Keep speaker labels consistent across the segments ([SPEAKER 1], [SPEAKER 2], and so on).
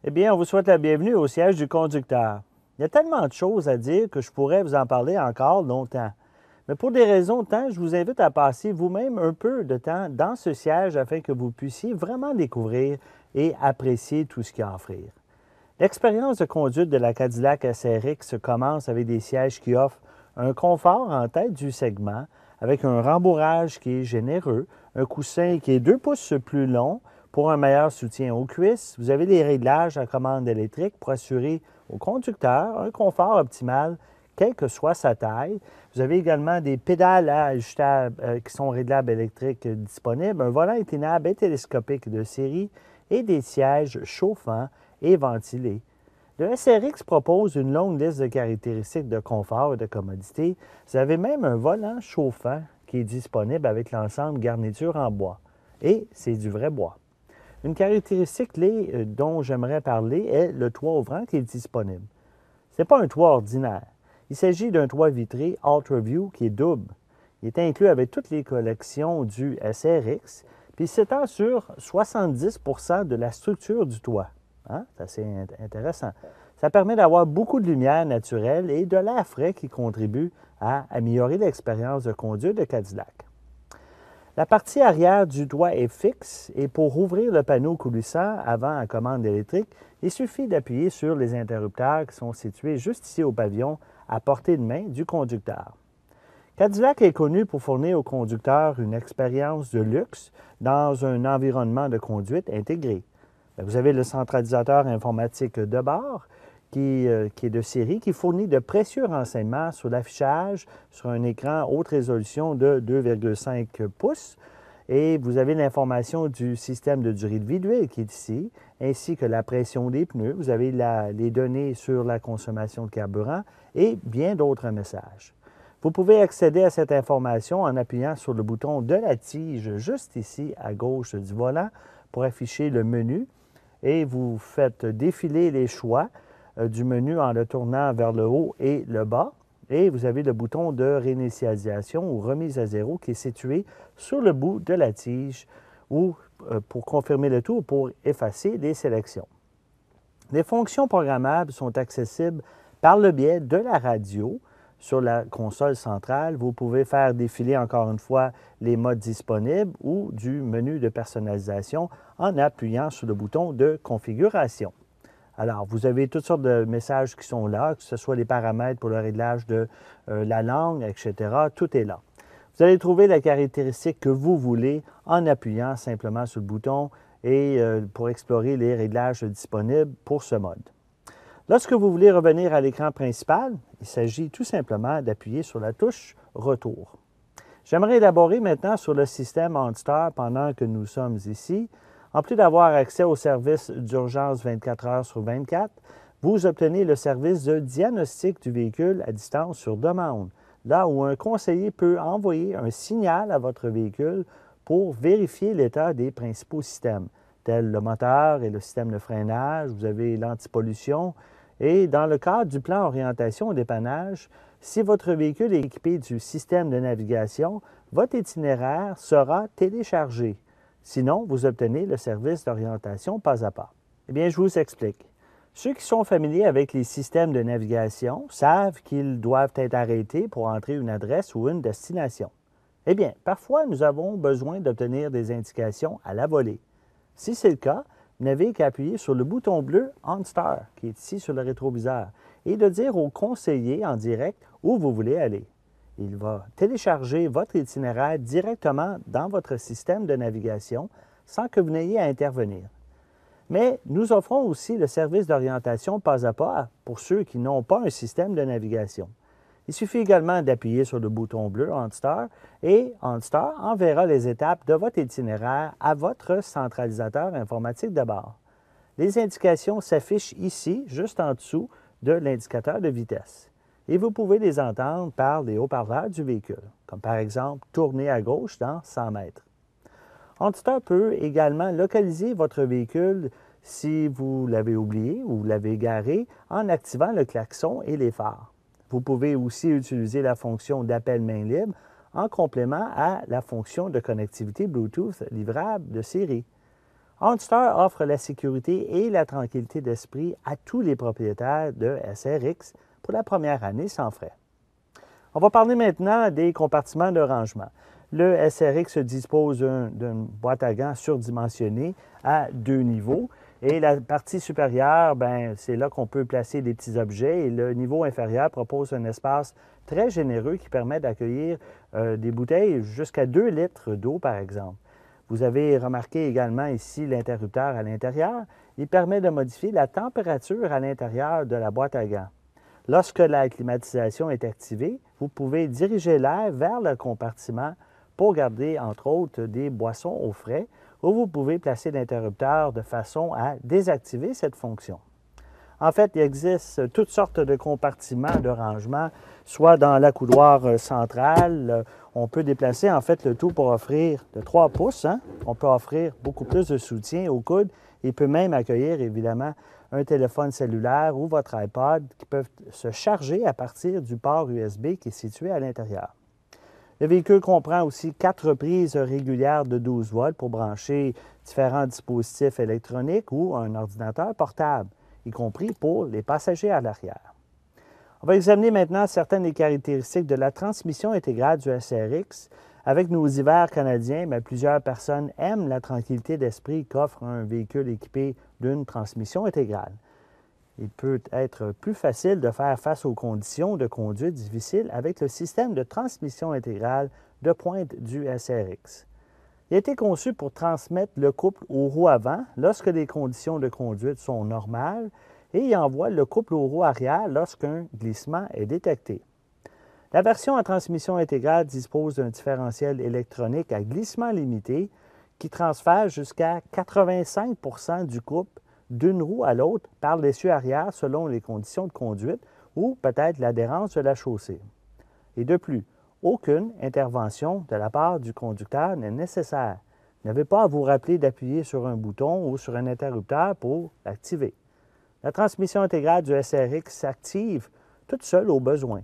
[SPEAKER 1] Eh bien, on vous souhaite la bienvenue au siège du conducteur. Il y a tellement de choses à dire que je pourrais vous en parler encore longtemps. Mais pour des raisons de temps, je vous invite à passer vous-même un peu de temps dans ce siège afin que vous puissiez vraiment découvrir et apprécier tout ce qu'il y a à offrir. L'expérience de conduite de la Cadillac SRX commence avec des sièges qui offrent un confort en tête du segment, avec un rembourrage qui est généreux, un coussin qui est 2 pouces plus long pour un meilleur soutien aux cuisses. Vous avez des réglages à commande électrique pour assurer au conducteur un confort optimal, quelle que soit sa taille. Vous avez également des pédales qui sont réglables électriques disponibles, un volant inclinable et télescopique de série et des sièges chauffants et ventilés. Le SRX propose une longue liste de caractéristiques de confort et de commodité. Vous avez même un volant chauffant qui est disponible avec l'ensemble garniture en bois. Et c'est du vrai bois. Une caractéristique clé dont j'aimerais parler est le toit ouvrant qui est disponible. Ce n'est pas un toit ordinaire. Il s'agit d'un toit vitré UltraView qui est double. Il est inclus avec toutes les collections du SRX, puis il s'étend sur 70 de la structure du toit. Hein? C'est assez intéressant. Ça permet d'avoir beaucoup de lumière naturelle et de l'air frais qui contribue à améliorer l'expérience de conduite de Cadillac. La partie arrière du toit est fixe et pour ouvrir le panneau coulissant avant la commande électrique, il suffit d'appuyer sur les interrupteurs qui sont situés juste ici au pavillon à portée de main du conducteur. Cadillac est connu pour fournir au conducteur une expérience de luxe dans un environnement de conduite intégré. Vous avez le centralisateur informatique de bord qui est de série, qui fournit de précieux renseignements sur l'affichage sur un écran haute résolution de 2,5 pouces. Et vous avez l'information du système de durée de vie d'huile qui est ici, ainsi que la pression des pneus. Vous avez les données sur la consommation de carburant et bien d'autres messages. Vous pouvez accéder à cette information en appuyant sur le bouton de la tige juste ici à gauche du volant pour afficher le menu et vous faites défiler les choix du menu en le tournant vers le haut et le bas. Et vous avez le bouton de réinitialisation ou remise à zéro qui est situé sur le bout de la tige ou pour confirmer le tout ou pour effacer les sélections. Les fonctions programmables sont accessibles par le biais de la radio sur la console centrale. Vous pouvez faire défiler encore une fois les modes disponibles ou du menu de personnalisation en appuyant sur le bouton de configuration. Alors, vous avez toutes sortes de messages qui sont là, que ce soit les paramètres pour le réglage de la langue, etc. Tout est là. Vous allez trouver la caractéristique que vous voulez en appuyant simplement sur le bouton et pour explorer les réglages disponibles pour ce mode. Lorsque vous voulez revenir à l'écran principal, il s'agit tout simplement d'appuyer sur la touche « Retour ». J'aimerais élaborer maintenant sur le système OnStar pendant que nous sommes ici. En plus d'avoir accès au service d'urgence 24 heures sur 24, vous obtenez le service de diagnostic du véhicule à distance sur demande, là où un conseiller peut envoyer un signal à votre véhicule pour vérifier l'état des principaux systèmes, tels le moteur et le système de freinage. Vous avez l'antipollution. Et dans le cadre du plan orientation et dépannage, si votre véhicule est équipé du système de navigation, votre itinéraire sera téléchargé. Sinon, vous obtenez le service d'orientation pas à pas. Eh bien, je vous explique. Ceux qui sont familiers avec les systèmes de navigation savent qu'ils doivent être arrêtés pour entrer une adresse ou une destination. Eh bien, parfois, nous avons besoin d'obtenir des indications à la volée. Si c'est le cas, vous n'avez qu'à appuyer sur le bouton bleu OnStar, qui est ici sur le rétroviseur, et de dire au conseiller en direct où vous voulez aller. Il va télécharger votre itinéraire directement dans votre système de navigation sans que vous n'ayez à intervenir. Mais nous offrons aussi le service d'orientation pas à pas pour ceux qui n'ont pas un système de navigation. Il suffit également d'appuyer sur le bouton bleu OnStar et OnStar enverra les étapes de votre itinéraire à votre centralisateur informatique de bord. Les indications s'affichent ici, juste en dessous de l'indicateur de vitesse. Et vous pouvez les entendre par les haut-parleurs du véhicule, comme par exemple tourner à gauche dans 100 mètres. OnStar peut également localiser votre véhicule si vous l'avez oublié ou l'avez garé en activant le klaxon et les phares. Vous pouvez aussi utiliser la fonction d'appel main libre en complément à la fonction de connectivité Bluetooth livrable de série. OnStar offre la sécurité et la tranquillité d'esprit à tous les propriétaires de SRX pour la première année sans frais. On va parler maintenant des compartiments de rangement. Le SRX dispose d'une boîte à gants surdimensionnée à 2 niveaux. Et la partie supérieure, c'est là qu'on peut placer des petits objets. Et le niveau inférieur propose un espace très généreux qui permet d'accueillir des bouteilles jusqu'à 2 litres d'eau, par exemple. Vous avez remarqué également ici l'interrupteur à l'intérieur. Il permet de modifier la température à l'intérieur de la boîte à gants. Lorsque la climatisation est activée, vous pouvez diriger l'air vers le compartiment pour garder, entre autres, des boissons au frais, ou vous pouvez placer l'interrupteur de façon à désactiver cette fonction. En fait, il existe toutes sortes de compartiments de rangement, soit dans l'accoudoir central. On peut déplacer en fait le tout pour offrir de 3 pouces. On peut offrir beaucoup plus de soutien au coude et peut même accueillir évidemment un téléphone cellulaire ou votre iPod qui peuvent se charger à partir du port USB qui est situé à l'intérieur. Le véhicule comprend aussi 4 prises régulières de 12 volts pour brancher différents dispositifs électroniques ou un ordinateur portable, y compris pour les passagers à l'arrière. On va examiner maintenant certaines des caractéristiques de la transmission intégrale du SRX. Avec nos hivers canadiens, plusieurs personnes aiment la tranquillité d'esprit qu'offre un véhicule équipé d'une transmission intégrale. Il peut être plus facile de faire face aux conditions de conduite difficiles avec le système de transmission intégrale de pointe du SRX. Il a été conçu pour transmettre le couple aux roues avant lorsque les conditions de conduite sont normales et il envoie le couple aux roues arrière lorsqu'un glissement est détecté. La version à transmission intégrale dispose d'un différentiel électronique à glissement limité qui transfère jusqu'à 85 % du couple d'une roue à l'autre par l'essieu arrière selon les conditions de conduite ou peut-être l'adhérence de la chaussée. Et de plus, aucune intervention de la part du conducteur n'est nécessaire. Vous n'avez pas à vous rappeler d'appuyer sur un bouton ou sur un interrupteur pour l'activer. La transmission intégrale du SRX s'active toute seule au besoin.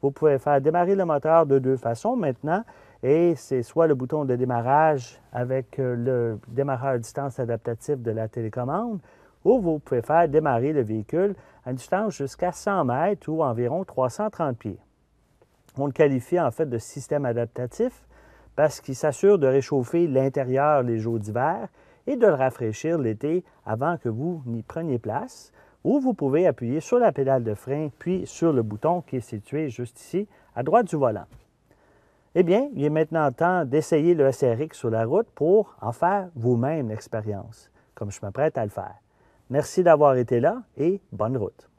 [SPEAKER 1] Vous pouvez faire démarrer le moteur de 2 façons maintenant, et c'est soit le bouton de démarrage avec le démarreur à distance adaptatif de la télécommande, ou vous pouvez faire démarrer le véhicule à une distance jusqu'à 100 mètres ou environ 330 pieds. On le qualifie en fait de système adaptatif parce qu'il s'assure de réchauffer l'intérieur les jours d'hiver et de le rafraîchir l'été avant que vous n'y preniez place, ou vous pouvez appuyer sur la pédale de frein puis sur le bouton qui est situé juste ici, à droite du volant. Eh bien, il est maintenant temps d'essayer le SRX sur la route pour en faire vous-même l'expérience, comme je m'apprête à le faire. Merci d'avoir été là et bonne route.